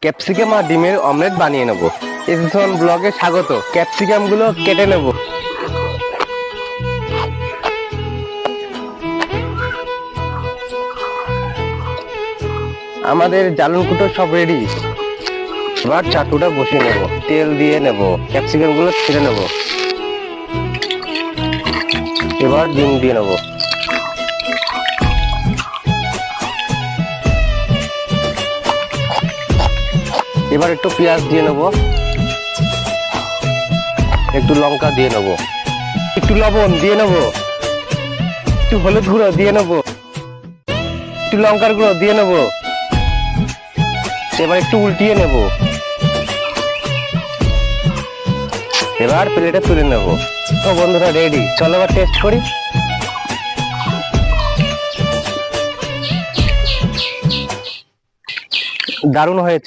Capsicum আর ডিমের omelette বানিয়ে নেব। এসএস1 ব্লগে স্বাগত। ক্যাপসিকাম গুলো কেটে নেব। আমাদের জ্বালন কুটো সব রেডি। এবার চাটুটা বসিয়ে নেব, তেল দিয়ে নেব, ক্যাপসিকাম গুলো ছেড়ে নেব। এবার ডিম দিয়ে নেব। এবার একটু পেঁয়াজ দিয়ে নেব, একটু লঙ্কা দিয়ে নেব, একটু লবণ দিয়ে নেব, একটু হলুদ গুঁড়ো দিয়ে নেব, একটু লঙ্কার গুঁড়ো দিয়ে নেব। এবার একটু উল্টিয়ে নেব। এবার প্লেটে তুলে নেব। তো বন্ধুরা রেডি, চলো এবার টেস্ট করি। দারুণ হয়েছে।